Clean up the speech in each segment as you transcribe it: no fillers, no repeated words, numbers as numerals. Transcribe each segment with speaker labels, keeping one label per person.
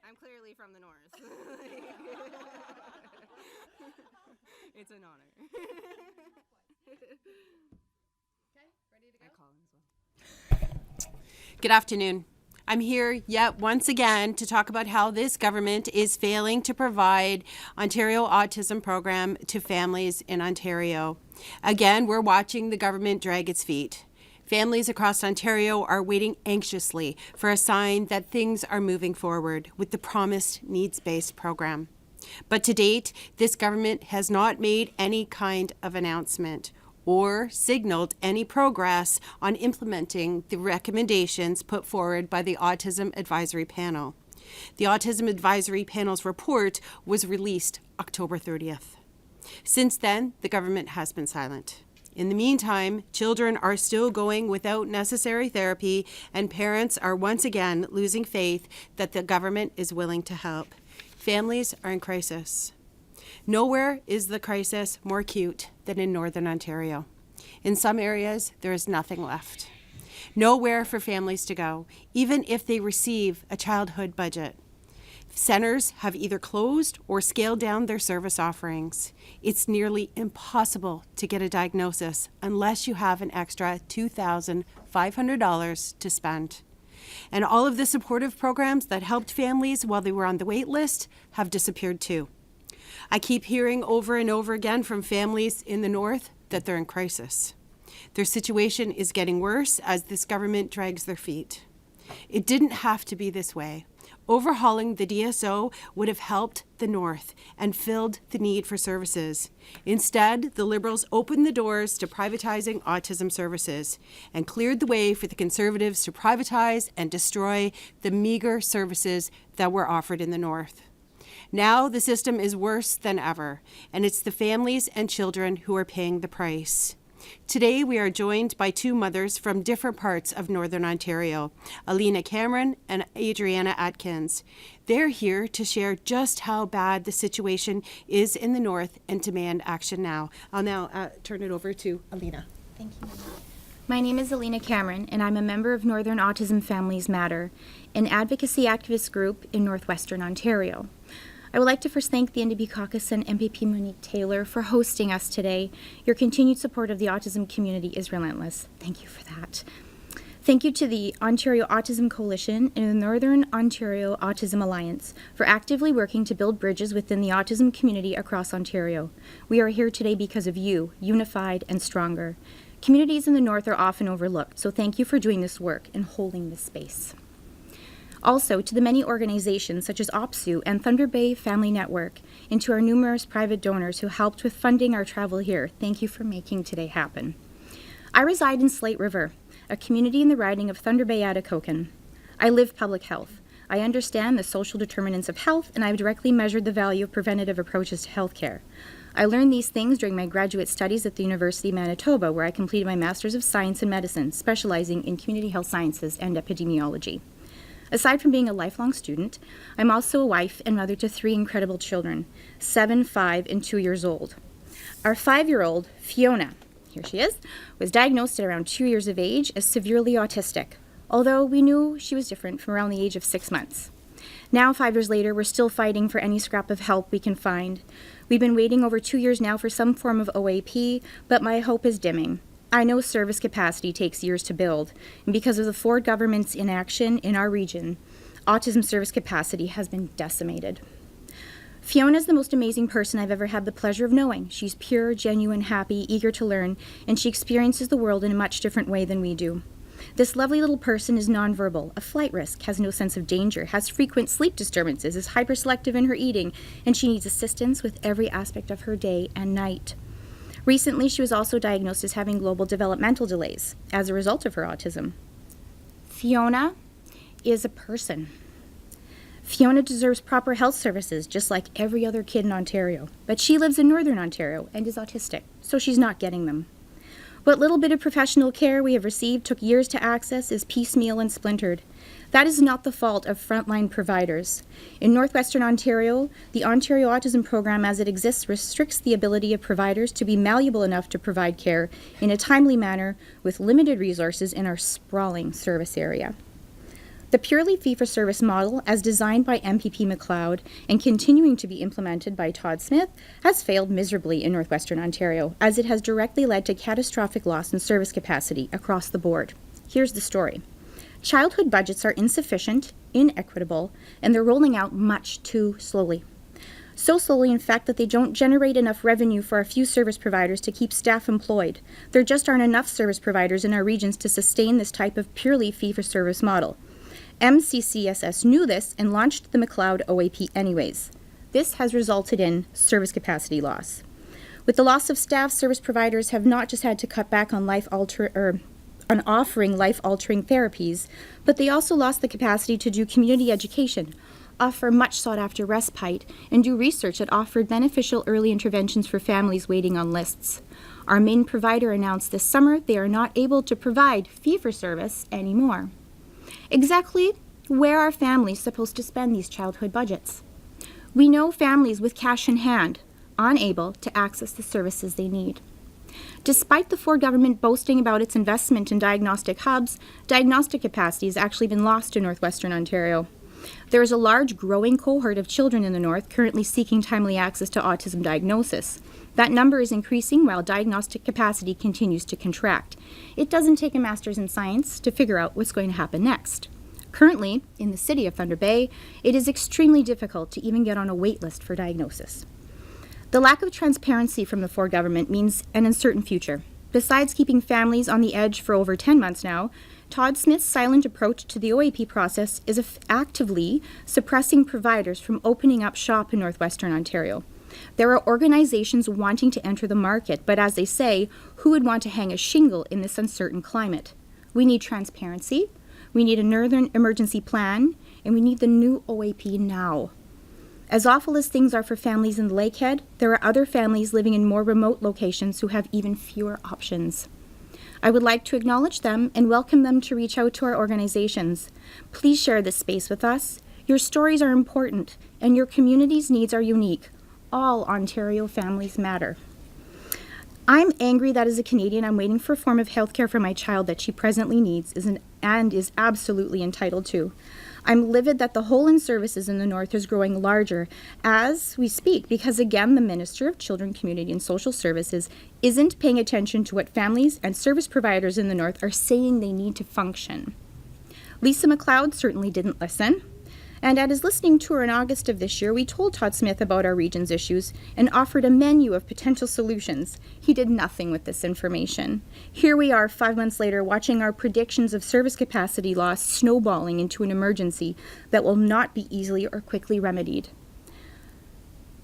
Speaker 1: I'm clearly from the north. It's an honor.
Speaker 2: Okay, ready to go?
Speaker 1: I call him as well. Good afternoon. I'm here yet once again to talk about how this government is failing to provide Ontario Autism Program to families in Ontario. Again, we're watching the government drag its feet. Families across Ontario are waiting anxiously for a sign that things are moving forward with the promised needs-based program. But to date, this government has not made any kind of announcement or signaled any progress on implementing the recommendations put forward by the Autism Advisory Panel. The Autism Advisory Panel's report was released October 30th. Since then, the government has been silent. In the meantime, children are still going without necessary therapy, and parents are once again losing faith that the government is willing to help. Families are in crisis. Nowhere is the crisis more acute than in Northern Ontario. In some areas, there is nothing left. Nowhere for families to go, even if they receive a childhood budget. Centers have either closed or scaled down their service offerings. It's nearly impossible to get a diagnosis unless you have an extra $2,500 to spend. And all of the supportive programs that helped families while they were on the wait list have disappeared too. I keep hearing over and over again from families in the north that they're in crisis. Their situation is getting worse as this government drags their feet. It didn't have to be this way. Overhauling the DSO would have helped the north and filled the need for services. Instead, the Liberals opened the doors to privatizing autism services and cleared the way for the Conservatives to privatize and destroy the meager services that were offered in the north. Now the system is worse than ever, and it's the families and children who are paying the price. Today, we are joined by two mothers from different parts of Northern Ontario, Alina Cameron and Adriana Atkins. They're here to share just how bad the situation is in the north and demand action now. I'll now turn it over to Alina.
Speaker 3: Thank you. My name is Alina Cameron, and I'm a member of Northern Autism Families Matter, an advocacy activist group in northwestern Ontario. I would like to first thank the NDP caucus and MPP Monique Taylor for hosting us today. Your continued support of the autism community is relentless. Thank you for that. Thank you to the Ontario Autism Coalition and the Northern Ontario Autism Alliance for actively working to build bridges within the autism community across Ontario. We are here today because of you, unified and stronger. Communities in the north are often overlooked, so thank you for doing this work and holding this space. Also, to the many organizations such as OPSU and Thunder Bay Family Network, and to our numerous private donors who helped with funding our travel here, thank you for making today happen. I reside in Slate River, a community in the riding of Thunder Bay Atikokan. I live public health. I understand the social determinants of health, and I've directly measured the value of preventative approaches to healthcare. I learned these things during my graduate studies at the University of Manitoba, where I completed my Master's of Science in Medicine, specializing in community health sciences and epidemiology. Aside from being a lifelong student, I'm also a wife and mother to three incredible children, 7, 5, and 2 years old. Our 5-year-old, Fiona, here she is, was diagnosed at around 2 years of age as severely autistic, although we knew she was different from around the age of 6 months. Now, 5 years later, we're still fighting for any scrap of help we can find. We've been waiting over 2 years now for some form of OAP, but my hope is dimming. I know service capacity takes years to build, and because of the Ford government's inaction in our region, autism service capacity has been decimated. Fiona is the most amazing person I've ever had the pleasure of knowing. She's pure, genuine, happy, eager to learn, and she experiences the world in a much different way than we do. This lovely little person is nonverbal, a flight risk, has no sense of danger, has frequent sleep disturbances, is hyperselective in her eating, and she needs assistance with every aspect of her day and night. Recently, she was also diagnosed as having global developmental delays as a result of her autism. Fiona is a person. Fiona deserves proper health services just like every other kid in Ontario, but she lives in Northern Ontario and is autistic, so she's not getting them. What little bit of professional care we have received took years to access is piecemeal and splintered. That is not the fault of frontline providers. In Northwestern Ontario, the Ontario Autism Program as it exists restricts the ability of providers to be malleable enough to provide care in a timely manner with limited resources in our sprawling service area. The purely fee-for-service model, as designed by MPP MacLeod and continuing to be implemented by Todd Smith, has failed miserably in Northwestern Ontario, as it has directly led to catastrophic loss in service capacity across the board. Here's the story. Childhood budgets are insufficient, inequitable, and they're rolling out much too slowly. So slowly, in fact, that they don't generate enough revenue for a few service providers to keep staff employed. There just aren't enough service providers in our regions to sustain this type of purely fee-for-service model. MCCSS knew this and launched the MacLeod OAP anyways. This has resulted in service capacity loss. With the loss of staff, service providers have not just had to cut back on offering life-altering therapies, but they also lost the capacity to do community education, offer much sought-after respite, and do research that offered beneficial early interventions for families waiting on lists. Our main provider announced this summer they are not able to provide fee-for-service anymore. Exactly where are families supposed to spend these childhood budgets? We know families with cash in hand, unable to access the services they need. Despite the Ford government boasting about its investment in diagnostic hubs, diagnostic capacity has actually been lost in Northwestern Ontario. There is a large growing cohort of children in the North currently seeking timely access to autism diagnosis. That number is increasing while diagnostic capacity continues to contract. It doesn't take a master's in science to figure out what's going to happen next. Currently, in the city of Thunder Bay, it is extremely difficult to even get on a wait list for diagnosis. The lack of transparency from the Ford government means an uncertain future. Besides keeping families on the edge for over 10 months now, Todd Smith's silent approach to the OAP process is actively suppressing providers from opening up shop in Northwestern Ontario. There are organizations wanting to enter the market, but as they say, who would want to hang a shingle in this uncertain climate? We need transparency, we need a Northern Emergency Plan, and we need the new OAP now. As awful as things are for families in Lakehead, there are other families living in more remote locations who have even fewer options. I would like to acknowledge them and welcome them to reach out to our organizations. Please share this space with us. Your stories are important, and your community's needs are unique. All Ontario families matter. I'm angry that as a Canadian, I'm waiting for a form of health care for my child that she presently needs and is absolutely entitled to. I'm livid that the hole in services in the North is growing larger as we speak because, again, the Minister of Children, Community and Social Services isn't paying attention to what families and service providers in the North are saying they need to function. Lisa MacLeod certainly didn't listen. And at his listening tour in August of this year, we told Todd Smith about our region's issues and offered a menu of potential solutions. He did nothing with this information. Here we are 5 months later watching our predictions of service capacity loss snowballing into an emergency that will not be easily or quickly remedied.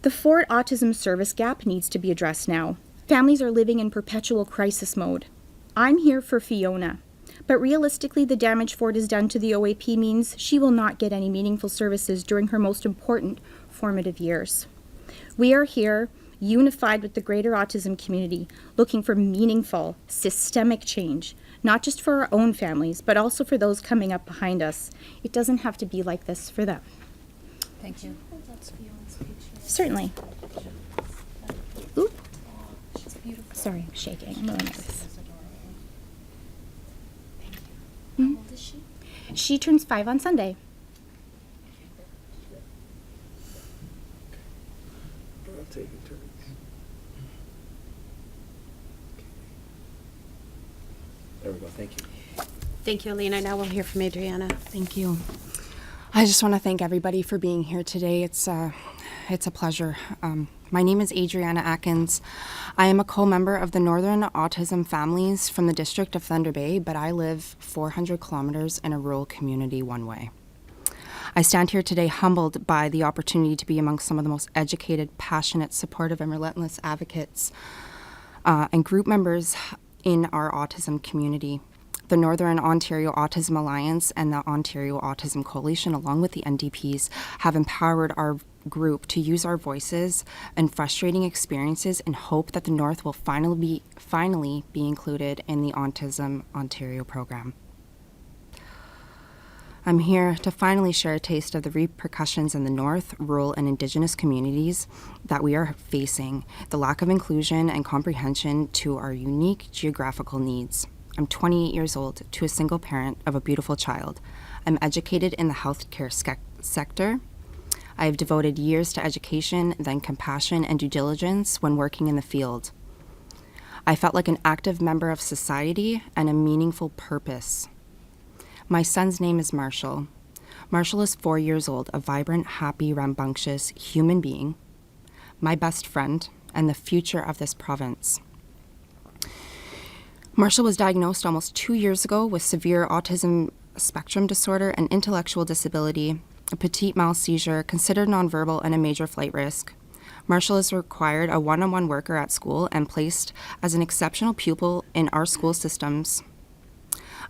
Speaker 3: The Ford autism service gap needs to be addressed now. Families are living in perpetual crisis mode. I'm here for Fiona. But realistically, the damage Ford has done to the OAP means she will not get any meaningful services during her most important formative years. We are here, unified with the greater autism community, looking for meaningful, systemic change, not just for our own families, but also for those coming up behind us. It doesn't have to be like this for them.
Speaker 2: Thank you.
Speaker 3: Certainly. Oop. Sorry, I'm shaking. I'm really nervous.
Speaker 2: How old is she?
Speaker 3: She turns 5 on Sunday.
Speaker 4: I'll take it, turns. There we go, thank you.
Speaker 1: Thank you, Alina. Now we'll hear from Adriana.
Speaker 5: Thank you. I just want to thank everybody for being here today. It's a pleasure. My name is Adriana Atkins. I am a co-member of the Northern Autism Families from the District of Thunder Bay, but I live 400 kilometers in a rural community one way. I stand here today humbled by the opportunity to be among some of the most educated, passionate, supportive, and relentless advocates and group members in our autism community. The Northern Ontario Autism Alliance and the Ontario Autism Coalition, along with the NDPs, have empowered our group to use our voices and frustrating experiences in hope that the North will finally be included in the Autism Ontario program. I'm here to finally share a taste of the repercussions in the North, rural and Indigenous communities that we are facing, the lack of inclusion and comprehension to our unique geographical needs. I'm 28 years old, to a single parent of a beautiful child. I'm educated in the healthcare sector. I have devoted years to education, then compassion and due diligence when working in the field. I felt like an active member of society and a meaningful purpose. My son's name is Marshall. Marshall is 4 years old, a vibrant, happy, rambunctious human being, my best friend, and the future of this province. Marshall was diagnosed almost 2 years ago with severe autism spectrum disorder and intellectual disability, a petite mal seizure, considered nonverbal, and a major flight risk. Marshall is required a one-on-one worker at school and placed as an exceptional pupil in our school systems.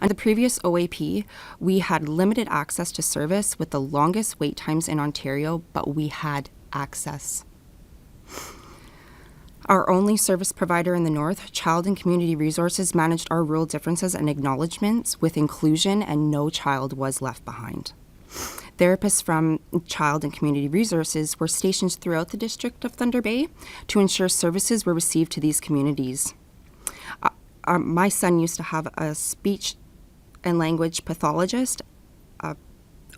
Speaker 5: Under the previous OAP, we had limited access to service with the longest wait times in Ontario, but we had access. Our only service provider in the North, Child and Community Resources, managed our rural differences and acknowledgements with inclusion, and no child was left behind. Therapists from Child and Community Resources were stationed throughout the district of Thunder Bay to ensure services were received to these communities. My son used to have a speech and language pathologist, a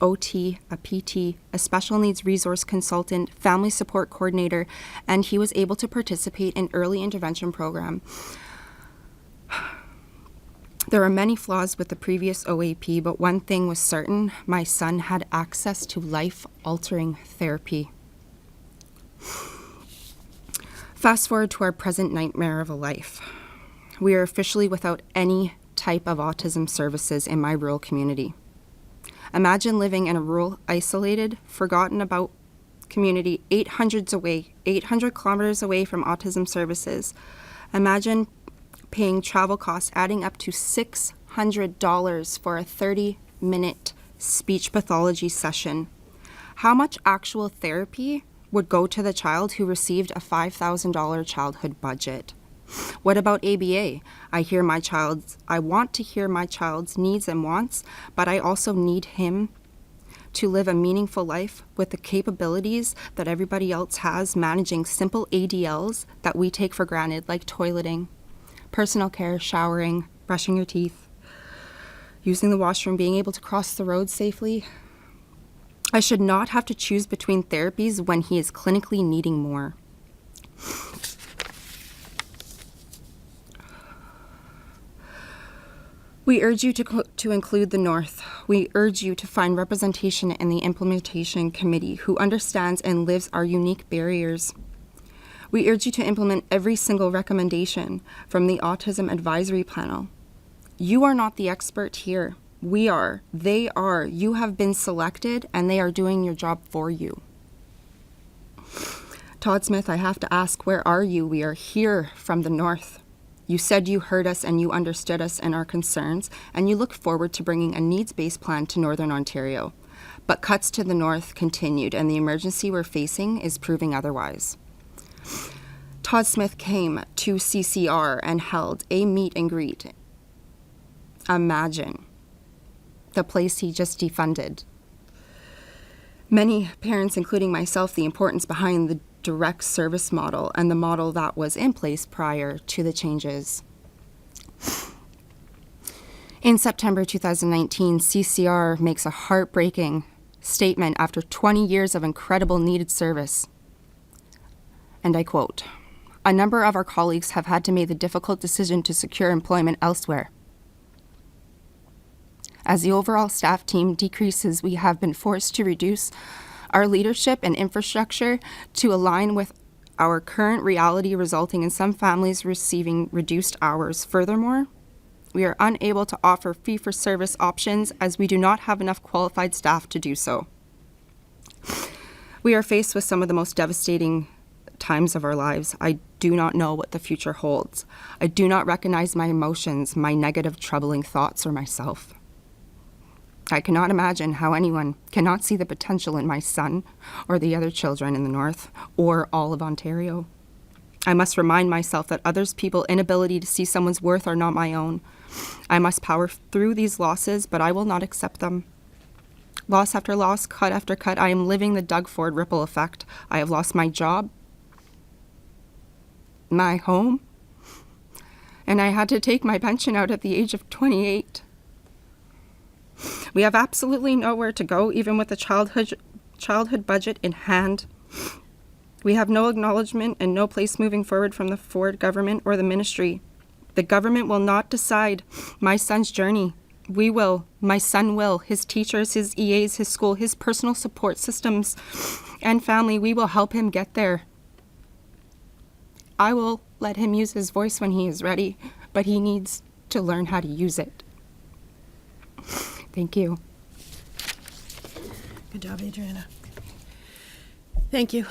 Speaker 5: OT, a PT, a special needs resource consultant, family support coordinator, and he was able to participate in early intervention program. There are many flaws with the previous OAP, but one thing was certain: my son had access to life-altering therapy. Fast forward to our present nightmare of a life. We are officially without any type of autism services in my rural community. Imagine living in a rural, isolated, forgotten about community 800 kilometers away from autism services. Imagine paying travel costs adding up to $600 for a 30-minute speech pathology session. How much actual therapy would go to the child who received a $5,000 childhood budget? What about ABA? I want to hear my child's needs and wants, but I also need him to live a meaningful life with the capabilities that everybody else has, managing simple ADLs that we take for granted, like toileting, personal care, showering, brushing your teeth, using the washroom, being able to cross the road safely. I should not have to choose between therapies when he is clinically needing more. We urge you to include the North. We urge you to find representation in the implementation committee who understands and lives our unique barriers. We urge you to implement every single recommendation from the Autism Advisory Panel. You are not the expert here. We are. They are. You have been selected, and they are doing your job for you. Todd Smith, I have to ask, where are you? We are here from the North. You said you heard us and you understood us and our concerns, and you look forward to bringing a needs-based plan to Northern Ontario. But cuts to the North continued, and the emergency we're facing is proving otherwise. Todd Smith came to CCR and held a meet and greet. Imagine the place he just defunded. Many parents, including myself, the importance behind the direct service model and the model that was in place prior to the changes. In September 2019, CCR makes a heartbreaking statement after 20 years of incredible needed service. And I quote, "A number of our colleagues have had to make the difficult decision to secure employment elsewhere. As the overall staff team decreases, we have been forced to reduce our leadership and infrastructure to align with our current reality, resulting in some families receiving reduced hours. Furthermore, we are unable to offer fee-for-service options as we do not have enough qualified staff to do so. We are faced with some of the most devastating times of our lives. I do not know what the future holds. I do not recognize my emotions, my negative, troubling thoughts, or myself. I cannot imagine how anyone cannot see the potential in my son or the other children in the North or all of Ontario. I must remind myself that others' people's inability to see someone's worth are not my own. I must power through these losses, but I will not accept them. Loss after loss, cut after cut, I am living the Doug Ford ripple effect. I have lost my job, my home, and I had to take my pension out at the age of 28. We have absolutely nowhere to go, even with a childhood budget in hand. We have no acknowledgement and no place moving forward from the Ford government or the ministry. The government will not decide my son's journey. We will. My son will. His teachers, his EAs, his school, his personal support systems and family, we will help him get there. I will let him use his voice when he is ready, but he needs to learn how to use it. Thank you.
Speaker 1: Good job, Adriana. Thank you.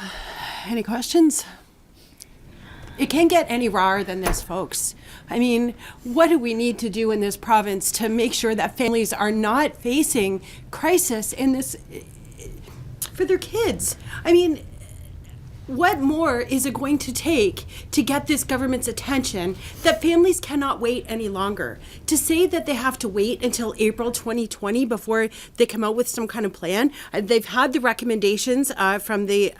Speaker 1: Any questions? It can't get any rawer than this, folks. I mean, what do we need to do in this province to make sure that families are not facing crisis in this for their kids? I mean, what more is it going to take to get this government's attention that families cannot wait any longer? To say that they have to wait until April 2020 before they come out with some kind of plan. They've had the recommendations from the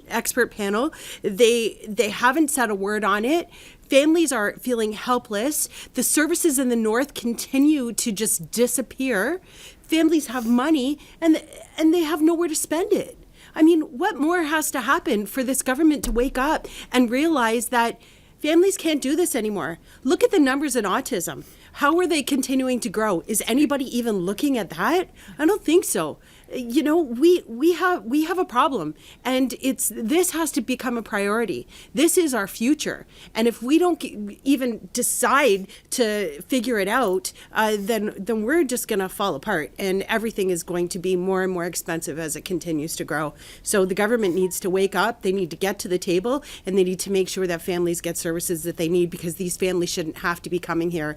Speaker 1: expert panel. They haven't said a word on it. Families are feeling helpless. The services in the north continue to just disappear. Families have money and they have nowhere to spend it. I mean, what more has to happen for this government to wake up and realize that families can't do this anymore? Look at the numbers in autism. How are they continuing to grow? Is anybody even looking at that? I don't think so. You know, we have a problem, and this has to become a priority. This is our future, and if we don't even decide to figure it out, then we're just going to fall apart, and everything is going to be more and more expensive as it continues to grow. So the government needs to wake up. They need to get to the table, and they need to make sure that families get services that they need, because these families shouldn't have to be coming here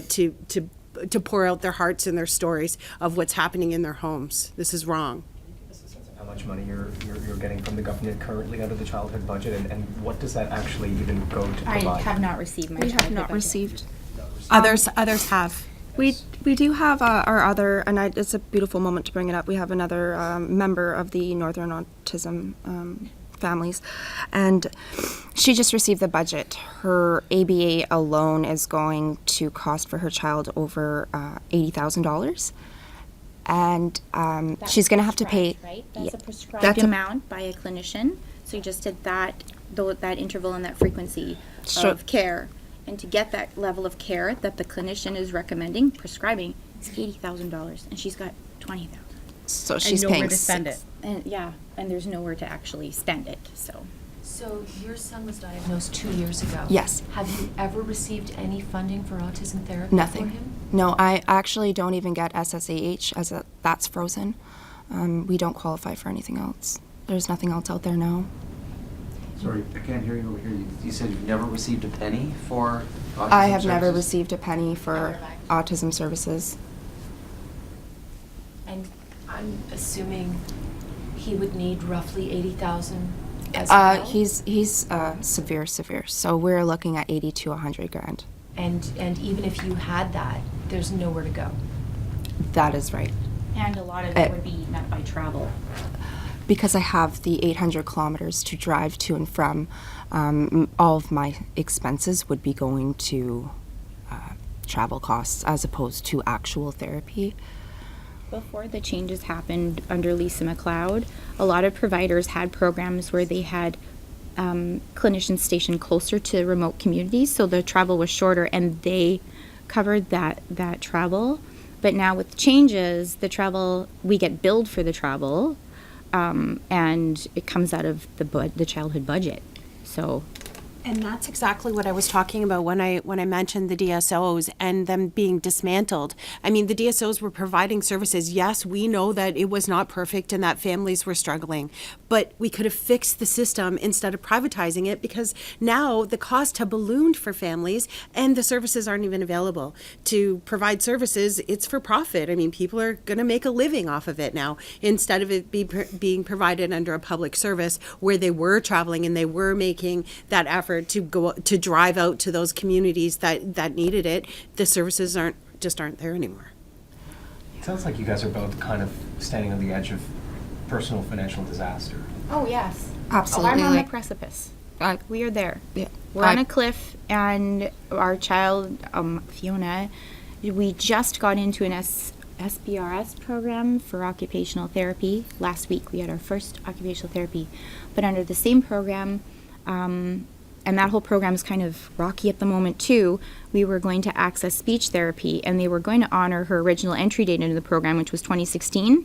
Speaker 1: to pour out their hearts and their stories of what's happening in their homes. This is wrong.
Speaker 4: Give us a sense of how much money you're getting from the government currently under the childhood budget, and what does that actually even go to provide?
Speaker 3: I have not received my
Speaker 5: We have
Speaker 3: childhood
Speaker 5: not
Speaker 3: budget.
Speaker 5: received.
Speaker 1: Others have.
Speaker 5: We do have our other, and it's a beautiful moment to bring it up. We have another member of the Northern Autism families, and she just received the budget. Her ABA alone is going to cost for her child over $80,000, and she's going to have to pay.
Speaker 3: Right? That's
Speaker 5: Yeah.
Speaker 3: a prescribed
Speaker 5: That's a-
Speaker 3: amount by a clinician. So you just did that interval and that frequency
Speaker 5: Sure.
Speaker 3: of care. And to get that level of care that the clinician is recommending, prescribing, it's $80,000, and she's got $20,000.
Speaker 5: So she's paying
Speaker 3: And there's nowhere to actually spend it.
Speaker 2: So your son was diagnosed 2 years ago.
Speaker 5: Yes.
Speaker 2: Have you ever received any funding for autism therapy for
Speaker 5: Nothing.
Speaker 2: him?
Speaker 5: No, I actually don't even get SSAH that's frozen. We don't qualify for anything else. There's nothing else out there now.
Speaker 6: Sorry, I can't hear you over here. You said you've never received a penny for autism
Speaker 5: I have never
Speaker 6: services?
Speaker 5: received a penny for autism services.
Speaker 2: And I'm assuming he would need roughly 80,000 as well?
Speaker 5: He's severe, so we're looking at 80 to 100 grand.
Speaker 2: And even if you had that, there's nowhere to go.
Speaker 5: That is right.
Speaker 3: And a lot of
Speaker 5: it
Speaker 3: it would be met by travel.
Speaker 5: Because I have the 800 kilometers to drive to and from, all of my expenses would be going to travel costs as opposed to actual therapy.
Speaker 3: Before the changes happened under Lisa McLeod, a lot of providers had programs where they had clinicians stationed closer to remote communities, so the travel was shorter, and they covered that travel. But now with changes, the travel, we get billed for the travel, and it comes out of the childhood budget. So.
Speaker 1: And that's exactly what I was talking about when I mentioned the DSOs and them being dismantled. I mean, the DSOs were providing services. Yes, we know that it was not perfect and that families were struggling, but we could have fixed the system instead of privatizing it, because now the costs have ballooned for families and the services aren't even available. To provide services, it's for profit. I mean, people are going to make a living off of it now instead of it being provided under a public service where they were traveling and they were making that effort to drive out to those communities that needed it. The services aren't there anymore.
Speaker 4: It sounds like you guys are both kind of standing on the edge of personal financial disaster.
Speaker 3: Oh, yes.
Speaker 5: Absolutely.
Speaker 3: I'm on the
Speaker 5: like-
Speaker 3: precipice. We are there.
Speaker 5: Yeah.
Speaker 3: We're on a cliff, and our child, Fiona, we just got into an SBRS program for occupational therapy. Last week we had our first occupational therapy, but under the same program, and that whole program is kind of rocky at the moment too, we were going to access speech therapy, and they were going to honor her original entry date into the program, which was 2016.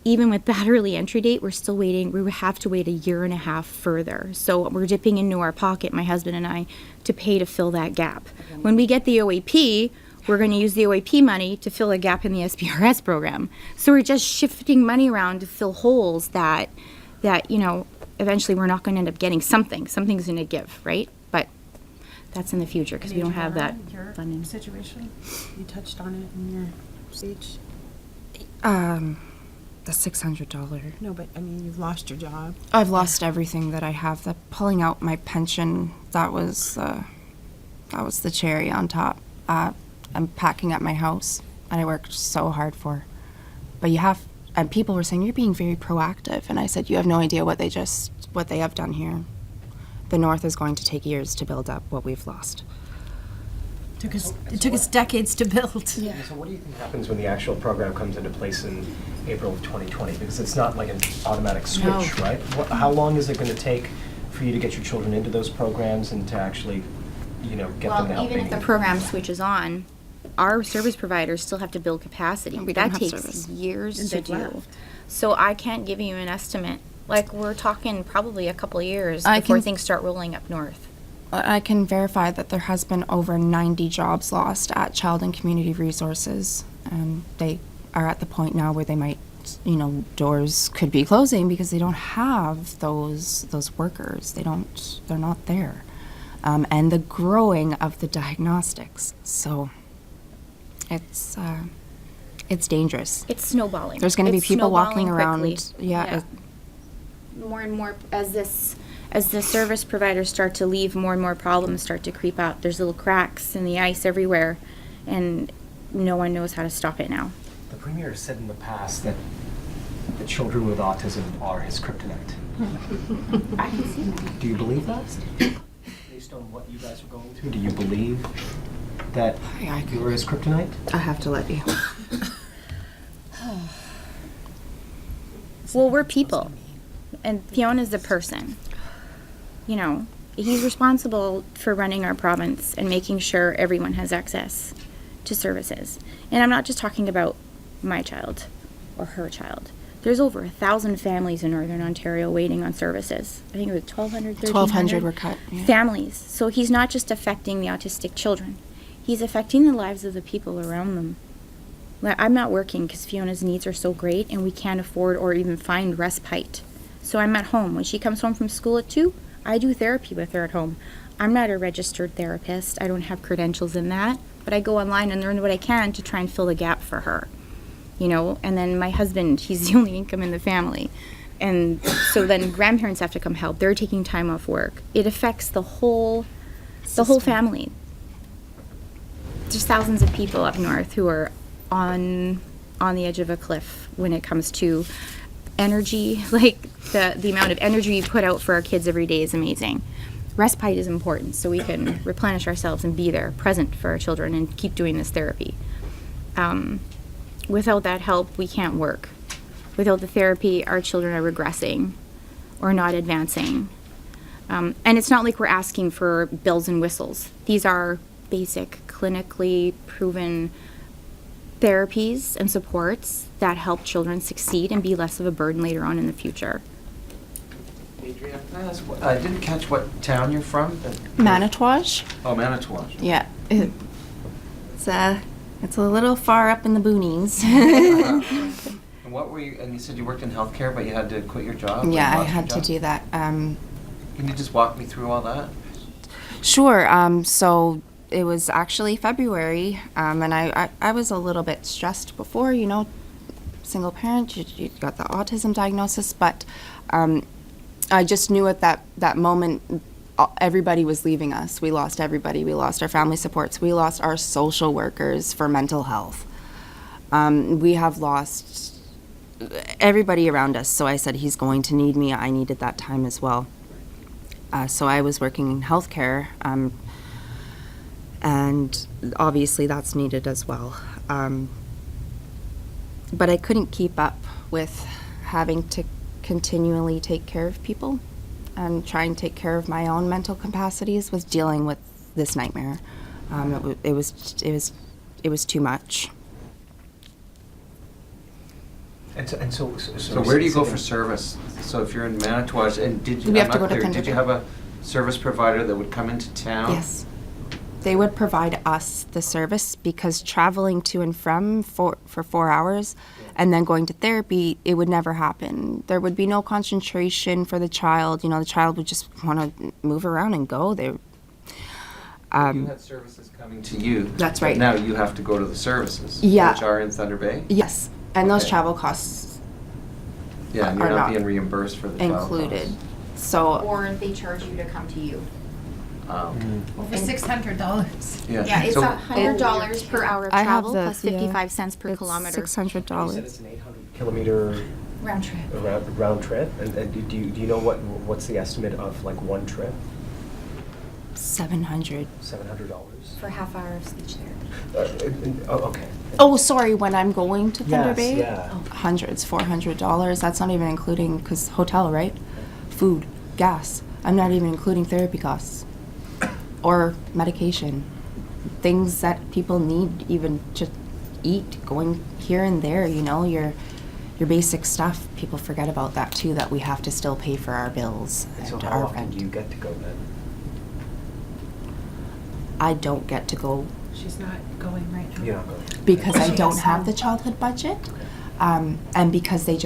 Speaker 3: Even with that early entry date, we're still waiting. We would have to wait a year and a half further. So we're dipping into our pocket, my husband and I, to pay to fill that gap. When we get the OAP, we're going to use the OAP money to fill a gap in the SPRS program. So we're just shifting money around to fill holes that eventually we're not going to end up getting something. Something's going to give, right? But that's in the future because we don't have that
Speaker 1: Your
Speaker 3: funding.
Speaker 1: situation, you touched on it in your speech.
Speaker 5: The $600.
Speaker 1: No, but I mean, you've lost your job.
Speaker 5: I've lost everything that I have. The pulling out my pension, that was the cherry on top. I'm packing up my house, and I worked so hard for. But and people were saying, you're being very proactive. And I said, you have no idea what they have done here. The North is going to take years to build up what we've lost.
Speaker 1: It took us decades to build.
Speaker 4: So what do you think happens when the actual program comes into place in April of 2020? Because it's not like an automatic switch,
Speaker 1: No.
Speaker 4: right? How long is it going to take for you to get your children into those programs and to actually, get them to help?
Speaker 3: Even if the program switches on, our service providers still have to build capacity.
Speaker 5: We
Speaker 3: That
Speaker 5: don't have
Speaker 3: takes
Speaker 5: service.
Speaker 3: years
Speaker 1: And
Speaker 3: to
Speaker 1: they've
Speaker 3: do.
Speaker 1: left.
Speaker 3: So I can't give you an estimate. Like, we're talking probably a couple of years
Speaker 5: I
Speaker 3: before
Speaker 5: can-
Speaker 3: things start rolling up north.
Speaker 5: I can verify that there has been over 90 jobs lost at Child and Community Resources, and they are at the point now where they might, doors could be closing because they don't have those workers. They're not there, and the growing of the diagnostics. So it's dangerous.
Speaker 3: It's snowballing.
Speaker 5: There's going to be
Speaker 3: It's
Speaker 5: people walking
Speaker 3: snowballing
Speaker 5: around.
Speaker 3: quickly.
Speaker 5: Yeah.
Speaker 3: More and more as the service providers start to leave, more and more problems start to creep up. There's little cracks in the ice everywhere, and no one knows how to stop it now.
Speaker 4: The Premier said in the past that the children with autism are his kryptonite.
Speaker 3: I can see that.
Speaker 4: Do you believe that? Based on what you guys are going through, do you believe that you are his kryptonite?
Speaker 5: I have to let you.
Speaker 3: Well, we're people, and Fiona's a person. He's responsible for running our province and making sure everyone has access to services. And I'm not just talking about my child or her child. There's over 1,000 families in Northern Ontario waiting on services. I think it was 1,200,
Speaker 5: 1,200 were cut. Yeah.
Speaker 3: families. So he's not just affecting the autistic children. He's affecting the lives of the people around them. I'm not working because Fiona's needs are so great and we can't afford or even find respite. So I'm at home. When she comes home from school at 2, I do therapy with her at home. I'm not a registered therapist. I don't have credentials in that. But I go online and learn what I can to try and fill the gap for her. And then my husband, he's the only income in the family. And so then grandparents have to come help. They're taking time off work. It affects the whole family. There's thousands of people up north who are on the edge of a cliff when it comes to energy. Like the amount of energy we put out for our kids every day is amazing. Respite is important so we can replenish ourselves and be there, present for our children, and keep doing this therapy. Without that help, we can't work. Without the therapy, our children are regressing or not advancing. And it's not like we're asking for bells and whistles. These are basic, clinically proven therapies and supports that help children succeed and be less of a burden later on in the future.
Speaker 6: Adrian, can I ask, I didn't catch what town you're from.
Speaker 5: Manitowoc.
Speaker 6: Oh, Manitowoc.
Speaker 5: Yeah. It's a little far up in the boonies.
Speaker 6: And what were you? And you said you worked in healthcare, but you had to quit your job.
Speaker 5: Yeah, I
Speaker 6: lost your
Speaker 5: had to
Speaker 6: job?
Speaker 5: do that.
Speaker 6: Can you just walk me through all that?
Speaker 5: Sure. So it was actually February, and I was a little bit stressed before, single parent, you got the autism diagnosis, but I just knew at that moment everybody was leaving us. We lost everybody. We lost our family supports. We lost our social workers for mental health. We have lost everybody around us. So I said, he's going to need me. I needed that time as well. So I was working in healthcare, and obviously that's needed as well. But I couldn't keep up with having to continually take care of people and try and take care of my own mental capacities was dealing with this nightmare. It was too much.
Speaker 6: So where do you go for service? So if you're in Manitowoc, and did you,
Speaker 5: We
Speaker 6: I'm
Speaker 5: have to
Speaker 6: not
Speaker 5: go to
Speaker 6: clear, did you
Speaker 5: Thunder
Speaker 6: have a service provider that would come into town?
Speaker 5: Yes. They would provide us the service because traveling to and from for 4 hours and then going to therapy, it would never happen. There would be no concentration for the child. You know, the child would just want to move around and go.
Speaker 6: You had services coming to you.
Speaker 5: That's
Speaker 6: but
Speaker 5: right.
Speaker 6: now you have to go to the services.
Speaker 5: Yeah.
Speaker 6: Which are in Thunder Bay?
Speaker 5: Yes, and those
Speaker 6: Okay.
Speaker 5: travel costs
Speaker 6: Yeah, and you're
Speaker 5: are
Speaker 6: not
Speaker 5: not
Speaker 6: being reimbursed for the travel
Speaker 5: included.
Speaker 6: costs.
Speaker 5: So
Speaker 3: Or they charge you to come to you.
Speaker 1: Over $600.
Speaker 3: Yeah, it's
Speaker 6: So-
Speaker 3: $100 per hour of
Speaker 5: I have
Speaker 3: travel
Speaker 5: the-
Speaker 3: plus 55 cents per
Speaker 5: it's
Speaker 3: kilometer.
Speaker 4: You said
Speaker 5: $600.
Speaker 4: it's an 800-kilometer
Speaker 3: Round trip.
Speaker 4: round trip, and do you know what's the estimate of like one trip?
Speaker 5: $700.
Speaker 4: $700.
Speaker 3: For half hour of speech therapy.
Speaker 4: Okay.
Speaker 5: Oh, sorry. When I'm going to Thunder
Speaker 4: Yes,
Speaker 5: Bay,
Speaker 4: yeah.
Speaker 5: hundreds, $400. That's not even including because hotel, right? Food, gas. I'm not even including therapy costs or medication, things that people need even to eat. Going here and there, you know, your basic stuff. People forget about that too. That we have to still pay for our bills
Speaker 4: And so
Speaker 5: and
Speaker 4: how
Speaker 5: our
Speaker 4: often
Speaker 5: rent.
Speaker 4: do you get to go then?
Speaker 5: I don't get to go
Speaker 1: She's not going right now.
Speaker 4: You're not going.
Speaker 5: because I
Speaker 1: She
Speaker 5: don't
Speaker 1: has
Speaker 5: have
Speaker 1: some.
Speaker 5: the childhood budget, and because they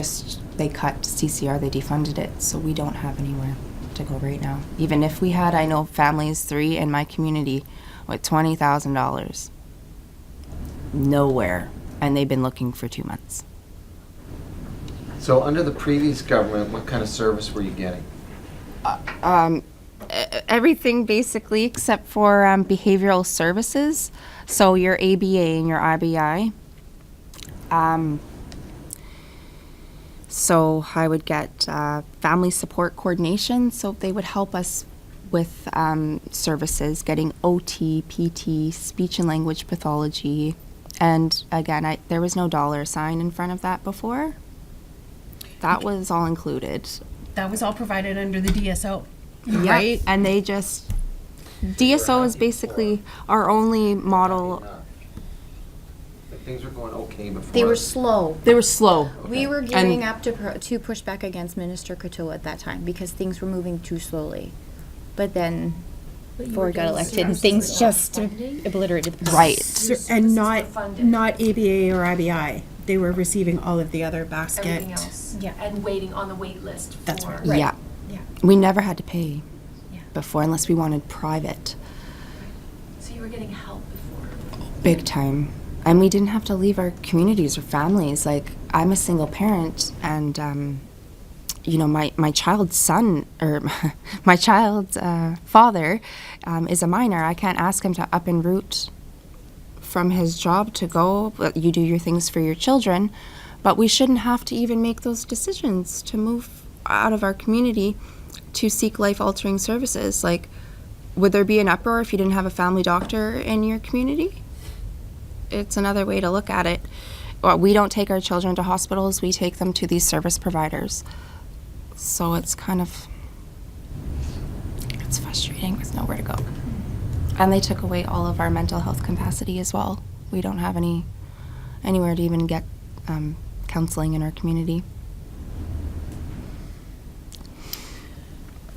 Speaker 5: cut CCR, they defunded it, so we don't have anywhere to go right now. Even if we had, I know families 3 in my community with $20,000, nowhere, and they've been looking for 2 months.
Speaker 6: So under the previous government, what kind of service were you getting?
Speaker 5: Everything basically except for behavioral services. So your ABA and your IBI. So I would get family support coordination. So they would help us with services, getting OT, PT, speech and language pathology. And again, there was no dollar sign in front of that before. That was all included.
Speaker 1: That was all provided under the DSO,
Speaker 5: Yep.
Speaker 1: right?
Speaker 5: And they just, DSO is basically our only model.
Speaker 6: Like, things were going okay before.
Speaker 3: They were slow.
Speaker 5: They were slow.
Speaker 3: We were
Speaker 5: And-
Speaker 3: gearing up to push back against Minister Coteau at that time because things were moving too slowly. But then Ford got elected and things just obliterated the process.
Speaker 5: Right.
Speaker 1: And not,
Speaker 2: funded.
Speaker 1: not ABA or IBI. They were receiving all of the other basket.
Speaker 2: Everything else.
Speaker 3: Yeah.
Speaker 2: And waiting on the wait list for.
Speaker 1: That's right.
Speaker 5: Yeah.
Speaker 3: Yeah.
Speaker 5: We never had to pay
Speaker 3: Yeah.
Speaker 5: before unless we wanted private.
Speaker 2: So you were getting help before.
Speaker 5: Big time. And we didn't have to leave our communities or families. Like, I'm a single parent, and, you know, my child's son, or my child's father is a minor. I can't ask him to up and root from his job to go. You do your things for your children, but we shouldn't have to even make those decisions to move out of our community to seek life-altering services. Like, would there be an uproar if you didn't have a family doctor in your community? It's another way to look at it. Well, we don't take our children to hospitals, we take them to these service providers. So it's kind of, it's frustrating with nowhere to go. And they took away all of our mental health capacity as well. We don't have anywhere to even get counseling in our community.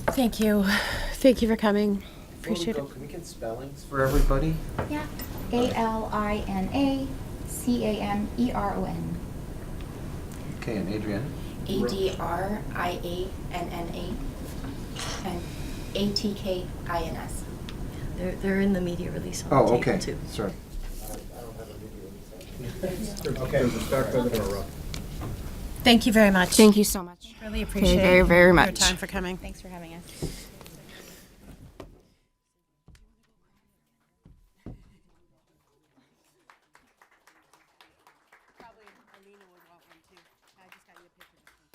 Speaker 1: Thank you. Thank you for coming.
Speaker 6: Before we
Speaker 1: Appreciate
Speaker 6: go,
Speaker 1: it.
Speaker 6: can we get spellings for everybody?
Speaker 3: Yeah. ALINACAMERON.
Speaker 6: Okay, and Adriana?
Speaker 5: ADRIANNA and ATKINS.
Speaker 7: They're in the media release on the
Speaker 6: Oh,
Speaker 7: table
Speaker 6: okay,
Speaker 7: too.
Speaker 6: sorry.
Speaker 4: Okay.
Speaker 1: Thank you very much.
Speaker 5: Thank you so much.
Speaker 1: Really appreciate
Speaker 5: very, very
Speaker 1: your
Speaker 5: much.
Speaker 1: time for coming.
Speaker 3: Thanks for having us.